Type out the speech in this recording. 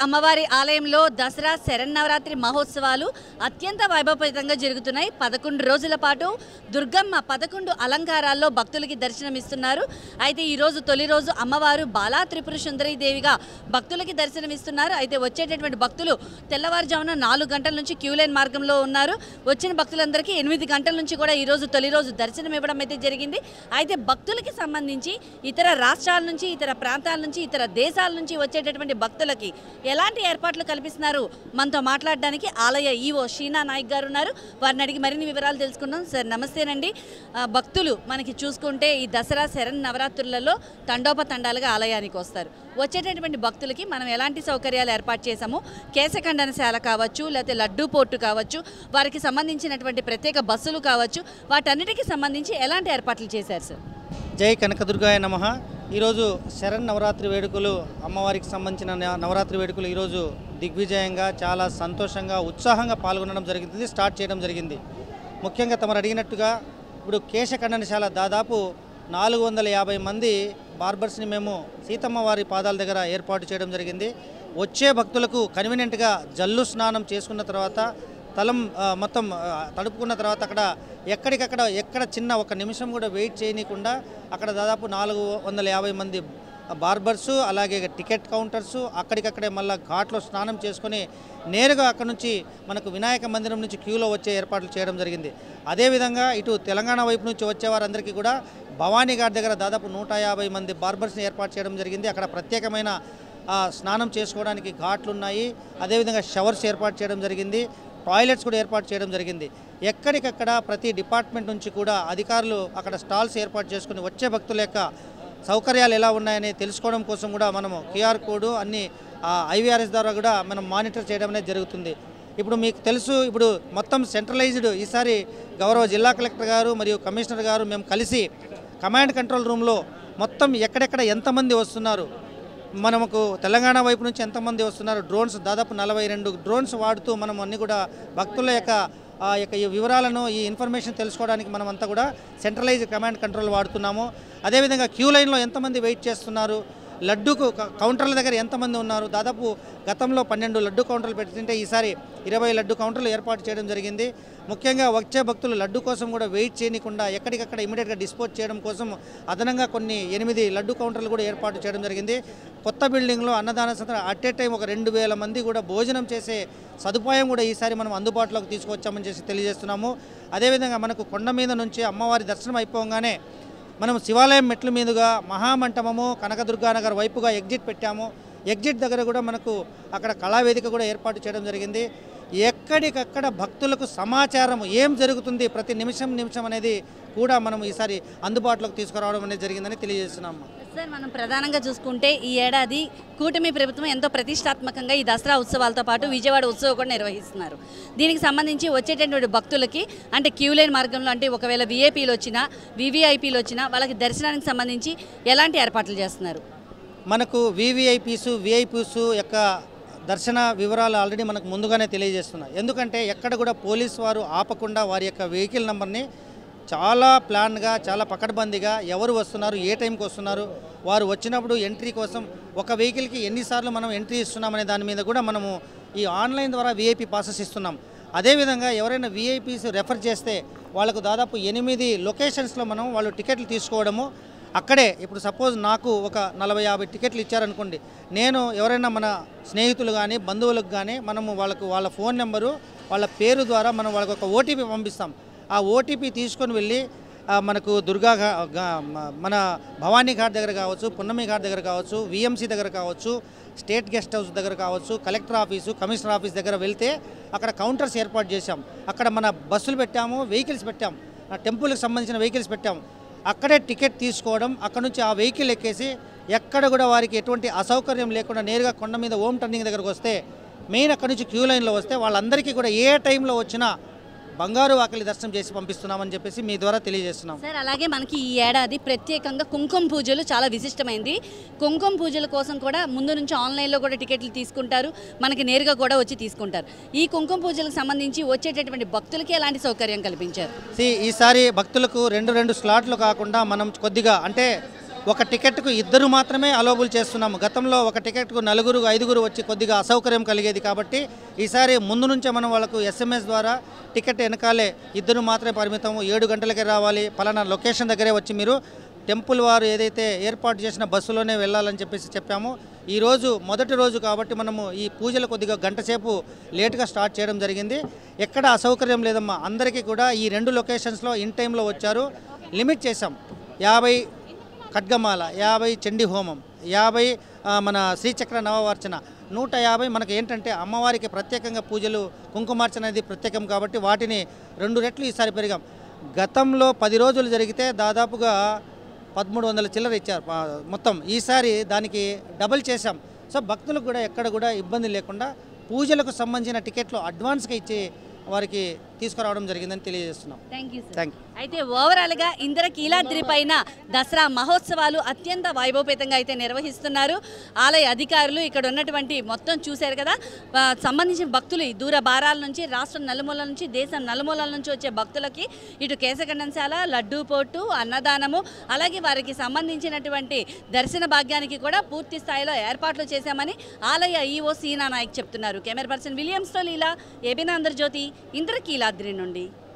అమ్మవారి ఆలయంలో దసరా శరన్నవరాత్రి మహోత్సవాలు అత్యంత వైభవపేతంగా జరుగుతున్నాయి. 11 రోజుల పాటు దుర్గమ్మ 11 అలంకారాల్లో భక్తులకి దర్శనమిస్తున్నారు. అయితే ఈరోజు తొలి రోజు అమ్మవారు బాలా త్రిపుర సుందరి దేవిగా భక్తులకి దర్శనమిస్తున్నారు. అయితే వచ్చేటటువంటి భక్తులు తెల్లవారుజామున 4 గంటల నుంచి క్యూ లైన్ మార్గంలో ఉన్నారు. వచ్చిన భక్తులందరికీ 8 గంటల నుంచి కూడా ఈరోజు తొలి రోజు దర్శనం ఇవ్వడం అయితే జరిగింది. అయితే భక్తులకి సంబంధించి ఇతర రాష్ట్రాల నుంచి, ఇతర ప్రాంతాల నుంచి, ఇతర దేశాల నుంచి వచ్చేటటువంటి భక్తులకి ఎలాంటి ఏర్పాట్లు కల్పిస్తున్నారు మనతో మాట్లాడడానికి ఆలయ ఈవో షీనా నాయక్ గారు ఉన్నారు. వారిని అడిగి మరిన్ని వివరాలు తెలుసుకుందాం. సార్ నమస్తేనండి. భక్తులు మనకి చూసుకుంటే ఈ దసరా శరన్నవరాత్రులలో తండోపతండాలుగా ఆలయానికి వస్తారు. వచ్చేటటువంటి భక్తులకి మనం ఎలాంటి సౌకర్యాలు ఏర్పాటు చేశాము, కేశఖండనశాల కావచ్చు, లేకపోతే లడ్డూ పోర్టు కావచ్చు, వారికి సంబంధించినటువంటి ప్రత్యేక బస్సులు కావచ్చు, వాటన్నిటికీ సంబంధించి ఎలాంటి ఏర్పాట్లు చేశారు సార్? జై కనకదుర్గాయ నమః. ఈరోజు శరన్నవరాత్రి వేడుకలు, అమ్మవారికి సంబంధించిన నవరాత్రి వేడుకలు ఈరోజు దిగ్విజయంగా చాలా సంతోషంగా ఉత్సాహంగా పాల్గొనడం జరిగింది, స్టార్ట్ చేయడం జరిగింది. ముఖ్యంగా తమరు అడిగినట్టుగా ఇప్పుడు కేశఖండనశాల దాదాపు 450 మంది బార్బర్స్ని మేము సీతమ్మ వారి పాదాల దగ్గర ఏర్పాటు చేయడం జరిగింది. వచ్చే భక్తులకు కన్వీనియంట్గా జల్లు స్నానం చేసుకున్న తర్వాత తలం మొత్తం తడుపుకున్న తర్వాత అక్కడ ఎక్కడ చిన్న ఒక నిమిషం కూడా వెయిట్ చేయనీయకుండా అక్కడ దాదాపు 450 మంది బార్బర్సు, అలాగే టికెట్ కౌంటర్సు అక్కడికక్కడే మళ్ళీ ఘాట్లో స్నానం చేసుకొని నేరుగా అక్కడ నుంచి మనకు వినాయక మందిరం నుంచి క్యూలో వచ్చే ఏర్పాట్లు చేయడం జరిగింది. అదేవిధంగా ఇటు తెలంగాణ వైపు నుంచి వచ్చే వారందరికీ కూడా భవానీ ఘాట్ దగ్గర దాదాపు 150 మంది బార్బర్స్ని ఏర్పాటు చేయడం జరిగింది. అక్కడ ప్రత్యేకమైన స్నానం చేసుకోవడానికి ఘాట్లు ఉన్నాయి. అదేవిధంగా షవర్స్ ఏర్పాటు చేయడం జరిగింది. టాయిలెట్స్ కూడా ఏర్పాటు చేయడం జరిగింది. ఎక్కడికక్కడ ప్రతి డిపార్ట్మెంట్ నుంచి కూడా అధికారులు అక్కడ స్టాల్స్ ఏర్పాటు చేసుకుని వచ్చే భక్తుల యొక్క సౌకర్యాలు ఎలా ఉన్నాయని తెలుసుకోవడం కోసం కూడా మనము క్యూఆర్ కోడ్ అన్ని ఐవీఆర్ఎస్ ద్వారా కూడా మనం మానిటర్ చేయడం అనేది జరుగుతుంది. ఇప్పుడు మీకు తెలుసు, ఇప్పుడు మొత్తం సెంట్రలైజ్డ్ ఈసారి గౌరవ జిల్లా కలెక్టర్ గారు మరియు కమిషనర్ గారు మేము కలిసి కమాండ్ కంట్రోల్ రూమ్లో మొత్తం ఎక్కడెక్కడ ఎంతమంది వస్తున్నారు, మనకు తెలంగాణ వైపు నుంచి ఎంతమంది వస్తున్నారు, డ్రోన్స్ దాదాపు 42 డ్రోన్స్ వాడుతూ మనం అన్ని కూడా భక్తుల యొక్క ఈ వివరాలను, ఈ ఇన్ఫర్మేషన్ తెలుసుకోవడానికి మనమంతా కూడా సెంట్రలైజ్డ్ కమాండ్ కంట్రోల్ వాడుతున్నాము. అదేవిధంగా క్యూ లైన్లో ఎంతమంది వెయిట్ చేస్తున్నారు, లడ్డూకు కౌంటర్ల దగ్గర ఎంతమంది ఉన్నారు, దాదాపు గతంలో 12 లడ్డు కౌంటర్లు పెడుతుంటే ఈసారి 20 లడ్డు కౌంటర్లు ఏర్పాటు చేయడం జరిగింది. ముఖ్యంగా వచ్చే భక్తులు లడ్డు కోసం కూడా వెయిట్ చేయకుండా ఎక్కడికక్కడ ఇమీడియట్గా డిస్పోజ్ చేయడం కోసం అదనంగా కొన్ని 8 లడ్డు కౌంటర్లు కూడా ఏర్పాటు చేయడం జరిగింది. కొత్త బిల్డింగ్లో అన్నదాన సందర్భంగా అట్ ఏ టైం ఒక 2000 మంది కూడా భోజనం చేసే సదుపాయం కూడా ఈసారి మనం అందుబాటులోకి తీసుకొచ్చామని చేసి తెలియజేస్తున్నాము. అదేవిధంగా మనకు కొండ మీద నుంచి అమ్మవారి దర్శనం అయిపోగానే మనం శివాలయం మెట్ల మీదుగా మహామంటపము కనకదుర్గానగర్ వైపుగా ఎగ్జిట్ పెట్టాము. ఎగ్జిట్ దగ్గర కూడా మనకు అక్కడ కళావేదిక కూడా ఏర్పాటు చేయడం జరిగింది. ఎక్కడికక్కడ భక్తులకు సమాచారం ఏం జరుగుతుంది ప్రతి నిమిషం అనేది కూడా మనం ఈసారి అందుబాటులోకి తీసుకురావడం అనేది జరిగిందని తెలియజేస్తున్నాము. సార్, మనం ప్రధానంగా చూసుకుంటే ఈ ఏడాది కూటమి ప్రభుత్వం ఎంతో ప్రతిష్టాత్మకంగా ఈ దసరా ఉత్సవాలతో పాటు విజయవాడ ఉత్సవం కూడా నిర్వహిస్తున్నారు. దీనికి సంబంధించి వచ్చేటటువంటి భక్తులకి అంటే క్యూ లైన్ మార్గంలో అంటే ఒకవేళ విఐపీలు వచ్చినా, వివిఐపీలు వచ్చినా వాళ్ళకి దర్శనానికి సంబంధించి ఎలాంటి ఏర్పాట్లు చేస్తున్నారు? మనకు విఐపీస్ యొక్క దర్శన వివరాలు ఆల్రెడీ మనకు ముందుగానే తెలియజేస్తున్నాయి. ఎందుకంటే ఎక్కడ కూడా పోలీసు వారు ఆపకుండా వారి యొక్క వెహికల్ నెంబర్ని చాలా ప్లాన్గా, చాలా పకడ్బందీగా ఎవరు వస్తున్నారు, ఏ టైంకి వస్తున్నారు, వారు వచ్చినప్పుడు ఎంట్రీ కోసం ఒక వెహికల్కి ఎన్నిసార్లు మనం ఎంట్రీ ఇస్తున్నామనే దాని మీద కూడా మనము ఈ ఆన్లైన్ ద్వారా విఐపీ పాసెస్ ఇస్తున్నాం. అదేవిధంగా ఎవరైనా విఐపీస్ రెఫర్ చేస్తే వాళ్ళకు దాదాపు 8 లొకేషన్స్లో మనం వాళ్ళు టికెట్లు తీసుకోవడము. అక్కడే ఇప్పుడు సపోజ్ నాకు ఒక 40-50 టికెట్లు ఇచ్చారనుకోండి, నేను ఎవరైనా మన స్నేహితులు కానీ బంధువులకు కానీ మనము వాళ్ళ ఫోన్ నెంబరు, వాళ్ళ పేరు ద్వారా మనం వాళ్ళకి ఒక ఓటీపీ పంపిస్తాం. ఆ ఓటీపీ తీసుకొని వెళ్ళి మనకు మన భవానీ ఘాట్ దగ్గర కావచ్చు, పున్నమి ఘాట్ దగ్గర కావచ్చు, విఎంసీ దగ్గర కావచ్చు, స్టేట్ గెస్ట్ హౌస్ దగ్గర కావచ్చు, కలెక్టర్ ఆఫీసు, కమిషనర్ ఆఫీస్ దగ్గర వెళ్తే అక్కడ కౌంటర్స్ ఏర్పాటు చేశాం. అక్కడ మన బస్సులు పెట్టాము, వెహికల్స్ పెట్టాం, టెంపుల్కి సంబంధించిన వెహికల్స్ పెట్టాము. అక్కడే టికెట్ తీసుకోవడం, అక్కడ నుంచి ఆ వెహికల్ ఎక్కేసి ఎక్కడ కూడా వారికి ఎటువంటి అసౌకర్యం లేకుండా నేరుగా కొండ మీద ఓం టర్నింగ్ దగ్గరకు వస్తే మెయిన్ అక్కడ నుంచి క్యూ లైన్లో వస్తే వాళ్ళందరికీ కూడా ఏ టైంలో వచ్చినా బంగారు వాకిలి దర్శనం చేసి పంపిస్తున్నామని చెప్పేసి మీ ద్వారా తెలియజేస్తున్నాం. సార్, అలాగే మనకి ఈ ఏడాది ప్రత్యేకంగా కుంకుమ పూజలు చాలా విశిష్టమైంది. కుంకుమ పూజల కోసం కూడా ముందు నుంచి ఆన్లైన్లో కూడా టికెట్లు తీసుకుంటారు, మనకి నేరుగా కూడా వచ్చి తీసుకుంటారు. ఈ కుంకుమ పూజలకు సంబంధించి వచ్చేటటువంటి భక్తులకి ఎలాంటి సౌకర్యం కల్పించారు? ఈసారి భక్తులకు 2 స్లాట్లు కాకుండా మనం కొద్దిగా అంటే ఒక టికెట్కు 2 మాత్రమే అలౌబుల్ చేస్తున్నాము. గతంలో ఒక టికెట్కు 4, 5 వచ్చి కొద్దిగా అసౌకర్యం కలిగేది. కాబట్టి ఈసారి ముందు నుంచే మనం వాళ్ళకు SMS ద్వారా టికెట్ వెనకాలే 2 మాత్రమే పరిమితం, 7 గంటలకే రావాలి, పలానా లొకేషన్ దగ్గరే వచ్చి మీరు టెంపుల్ వారు ఏదైతే ఏర్పాటు చేసిన బస్సులోనే వెళ్ళాలని చెప్పాము. ఈరోజు మొదటి రోజు కాబట్టి మనము ఈ పూజలు కొద్దిగా గంట సేపు లేట్గా స్టార్ట్ చేయడం జరిగింది. ఎక్కడ అసౌకర్యం లేదమ్మా. అందరికీ కూడా ఈ 2 లొకేషన్స్లో ఇన్ టైంలో వచ్చారు. లిమిట్ చేశాం. 50 ఖడ్గమాల, 50 చండీ హోమం, 50 మన శ్రీచక్ర నవవార్చన, 150 మనకు ఏంటంటే అమ్మవారికి ప్రత్యేకంగా పూజలు కుంకుమార్చన అనేది ప్రత్యేకం కాబట్టి వాటిని 2 రెట్లు ఈసారి పెరిగాం. గతంలో 10 రోజులు జరిగితే దాదాపుగా 1300 చిల్లర ఇచ్చారు మొత్తం. ఈసారి దానికి డబుల్ చేశాం. సో భక్తులకు కూడా ఎక్కడ కూడా ఇబ్బంది లేకుండా పూజలకు సంబంధించిన టికెట్లు అడ్వాన్స్గా ఇచ్చి వారికి తీసుకురావడం జరిగిందని తెలియజేస్తున్నాం. Thank you sir. Thank you. అయితే ఓవరాల్గా ఇంద్రకీలాద్రి పైన దసరా మహోత్సవాలు అత్యంత వైభవపేతంగా అయితే నిర్వహిస్తున్నారు. ఆలయ అధికారులు ఇక్కడ ఉన్నటువంటి మొత్తం చూశారు కదా, సంబంధించిన భక్తులు దూర భారాల నుంచి, రాష్ట్రం నలుమూలల నుంచి, దేశం నలుమూలల నుంచి వచ్చే భక్తులకి ఇటు కేశఖండంశాల, లడ్డూ పోటు, అన్నదానము, అలాగే వారికి సంబంధించినటువంటి దర్శన భాగ్యానికి కూడా పూర్తి స్థాయిలో ఏర్పాట్లు చేశామని ఆలయ ఈఓ సీనా నాయక్ చెప్తున్నారు. కెమెరా పర్సన్ విలియమ్స్తో లీలా, ఏబినా ఆంధ్రజ్యోతి, ఇంద్రకీలాద్రి నుండి.